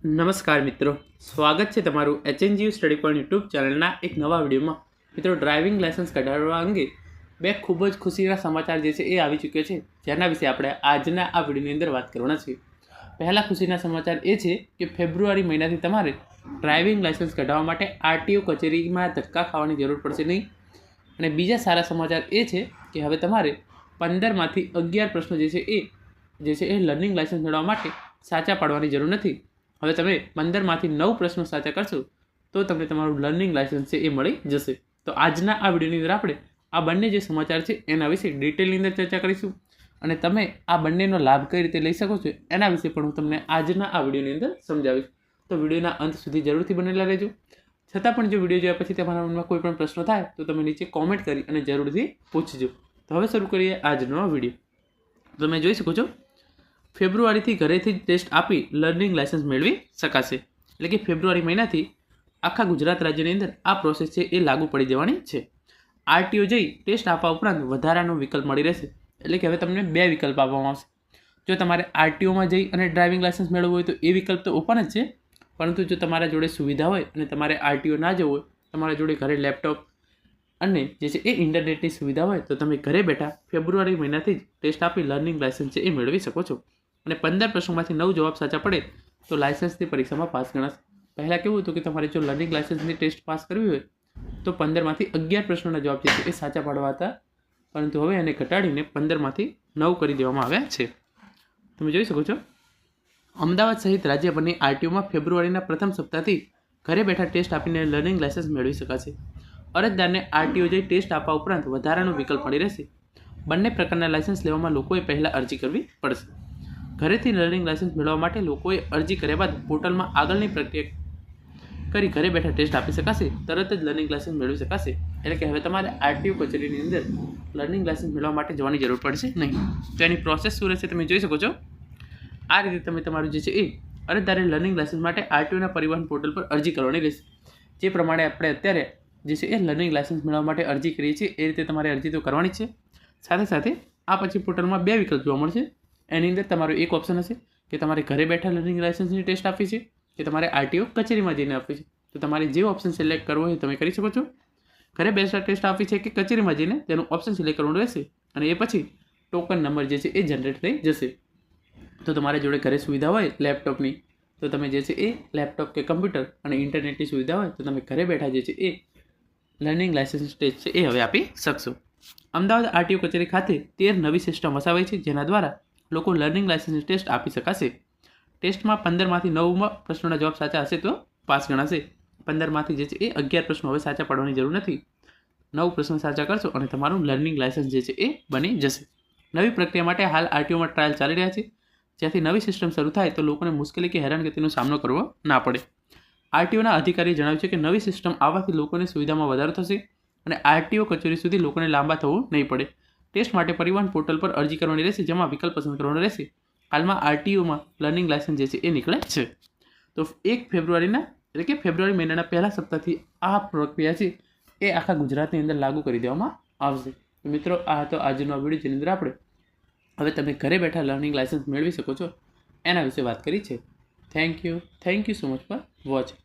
નમસ્કાર મિત્રો, સ્વાગત છે તમારું HNGU સ્ટડી પોઈન્ટ યુટ્યુબ ચેનલના એક નવા વિડીયોમાં. મિત્રો, ડ્રાઇવિંગ લાયસન્સ કઢાવવા અંગે બે ખૂબ જ ખુશીના સમાચાર જે છે એ આવી ચૂક્યો છે, જેના વિશે આપણે આજના આ વિડીયોની અંદર વાત કરવાના છીએ. પહેલા ખુશીના સમાચાર એ છે કે ફેબ્રુઆરી મહિનાથી તમારે ડ્રાઇવિંગ લાયસન્સ કઢાવવા માટે RTO કચેરીમાં ધક્કા ખાવાની જરૂર પડશે નહીં. અને બીજા સારા સમાચાર એ છે કે હવે તમારે 15માંથી 11 પ્રશ્નો જે છે એ લર્નિંગ લાયસન્સ મેળવવા માટે સાચા પાડવાની જરૂર નથી. હવે તમે 15માંથી 9 પ્રશ્નો સાચા કરશો તો તમને તમારું લર્નિંગ લાયસન્સ છે એ મળી જશે. તો આજના આ વિડીયોની અંદર આપણે આ બંને જે સમાચાર છે એના વિશે ડિટેલની અંદર ચર્ચા કરીશું અને તમે આ બંનેનો લાભ કઈ રીતે લઈ શકો છો એના વિશે પણ હું તમને આજના આ વિડીયોની અંદર સમજાવીશ. તો વિડીયોના અંત સુધી જરૂરથી બનેલા રહેજો. છતાં પણ જો વિડીયો જોયા પછી તમારા મનમાં કોઈ પણ પ્રશ્ન થાય તો તમે નીચે કોમેન્ટ કરી અને જરૂરથી પૂછજો. તો હવે શરૂ કરીએ આજનો આ વિડીયો. તમે જોઈ શકો છો, ફેબ્રુઆરીથી ઘરેથી જ ટેસ્ટ આપી લર્નિંગ લાયસન્સ મેળવી શકાશે. એટલે કે ફેબ્રુઆરી મહિનાથી આખા ગુજરાત રાજ્યની અંદર આ પ્રોસેસ છે એ લાગુ પડી જવાની છે. RTO જઈ ટેસ્ટ આપવા ઉપરાંત વધારાનો વિકલ્પ મળી રહેશે. એટલે કે હવે તમને 2 વિકલ્પ આપવામાં આવશે. જો તમારે RTOમાં જઈ અને ડ્રાઇવિંગ લાયસન્સ મેળવવું હોય તો એ વિકલ્પ તો ઓપન જ છે, પરંતુ જો તમારા જોડે સુવિધા હોય અને તમારે RTO ના જવું હોય, તમારા જોડે ઘરે લેપટોપ અને જે છે એ ઇન્ટરનેટની સુવિધા હોય તો તમે ઘરે બેઠા ફેબ્રુઆરી મહિનાથી જ ટેસ્ટ આપી લર્નિંગ લાયસન્સ છે એ મેળવી શકો છો. અને 15 પ્રશ્નોમાંથી 9 જવાબ સાચા પડે તો લાયસન્સની પરીક્ષામાં પાસ ગણાશે. પહેલાં કેવું હતું કે તમારે જો લર્નિંગ લાયસન્સની ટેસ્ટ પાસ કરવી હોય તો 15માંથી 11 પ્રશ્નોના જવાબ જે છે એ સાચા પાડવા હતા, પરંતુ હવે એને ઘટાડીને 15માંથી 9 કરી દેવામાં આવ્યા છે. તમે જોઈ શકો છો, અમદાવાદ સહિત રાજ્યભરની RTOમાં ફેબ્રુઆરીના પ્રથમ સપ્તાહથી ઘરે બેઠા ટેસ્ટ આપીને લર્નિંગ લાયસન્સ મેળવી શકાશે. અરજદારને RTO જઈ ટેસ્ટ આપવા ઉપરાંત વધારાનો વિકલ્પ મળી રહેશે. બંને પ્રકારના લાયસન્સ લેવામાં લોકોએ પહેલાં અરજી કરવી પડશે. ઘરેથી લર્નિંગ લાયસન્સ મેળવવા માટે લોકોએ અરજી કર્યા બાદ પોર્ટલમાં આગળની પ્રક્રિયા કરી ઘરે બેઠા ટેસ્ટ આપી શકાશે. તરત જ લર્નિંગ લાયસન્સ મેળવી શકાશે. એટલે કે હવે તમારે RTO કચેરીની અંદર લર્નિંગ લાયસન્સ મેળવવા માટે જવાની જરૂર પડશે નહીં. તો એની પ્રોસેસ શું રહેશે તમે જોઈ શકો છો. આ રીતે તમે તમારું જે છે એ અરજદારે લર્નિંગ લાયસન્સ માટે RTOના પરિવહન પોર્ટલ પર અરજી કરવાની રહેશે. જે પ્રમાણે આપણે અત્યારે જે છે એ લર્નિંગ લાયસન્સ મેળવવા માટે અરજી કરીએ છીએ એ રીતે તમારે અરજી તો કરવાની જ છે. સાથે સાથે આ પછી પોર્ટલમાં 2 વિકલ્પ જોવા મળશે. એની અંદર તમારો એક ઓપ્શન હશે કે તમારે ઘરે બેઠા લર્નિંગ લાયસન્સની ટેસ્ટ આપવી છે કે તમારે RTO કચેરીમાં જઈને આપવી છે. તો તમારે જે ઓપ્શન સિલેક્ટ કરવો હોય તમે કરી શકો છો. ઘરે બેઠા ટેસ્ટ આપવી છે કે કચેરીમાં જઈને તેનું ઓપ્શન સિલેક્ટ કરવાનું રહેશે અને એ પછી ટોકન નંબર જે છે એ જનરેટ થઈ જશે. તો તમારા જોડે ઘરે સુવિધા હોય લેપટોપની તો તમે જે છે એ લેપટોપ કે કમ્પ્યુટર અને ઇન્ટરનેટની સુવિધા હોય તો તમે ઘરે બેઠા જે છે એ લર્નિંગ લાયસન્સ ટેસ્ટ છે એ હવે આપી શકશો. અમદાવાદ RTO કચેરી ખાતે 13 નવી સિસ્ટમ વસાવાઈ છે, જેના દ્વારા લોકો લર્નિંગ લાયસન્સની ટેસ્ટ આપી શકાશે. ટેસ્ટમાં 15માંથી 9 પ્રશ્નોના જવાબ સાચા હશે તો પાસ ગણાશે. 15માંથી જે છે એ 11 પ્રશ્નો હવે સાચા પાડવાની જરૂર નથી. 9 પ્રશ્નો સાચા કરશો અને તમારું લર્નિંગ લાયસન્સ જે છે એ બની જશે. નવી પ્રક્રિયા માટે હાલ RTOમાં ટ્રાયલ ચાલી રહ્યા છે. જ્યાંથી નવી સિસ્ટમ શરૂ થાય તો લોકોને મુશ્કેલી કે હેરાનગતિનો સામનો કરવો ના પડે. RTOના અધિકારીએ જણાવ્યું છે કે નવી સિસ્ટમ આવવાથી લોકોની સુવિધામાં વધારો થશે અને RTO કચેરી સુધી લોકોને લાંબા થવું નહીં પડે. ટેસ્ટ માટે પરિવહન પોર્ટલ પર અરજી કરવાની રહેશે, જેમાં વિકલ્પ પસંદ કરવાનો રહેશે. હાલમાં RTOમાં લર્નિંગ લાયસન્સ જે છે એ નીકળે છે. તો 1 ફેબ્રુઆરીના એટલે કે ફેબ્રુઆરી મહિનાના પહેલા સપ્તાહથી આ પ્રક્રિયા છે એ આખા ગુજરાતની અંદર લાગુ કરી દેવામાં આવશે. તો મિત્રો, આ હતો આજનો વિડીયો જેની અંદર આપણે હવે તમે ઘરે બેઠા લર્નિંગ લાયસન્સ મેળવી શકો છો એના વિશે વાત કરી છે. Thank you so much for watching.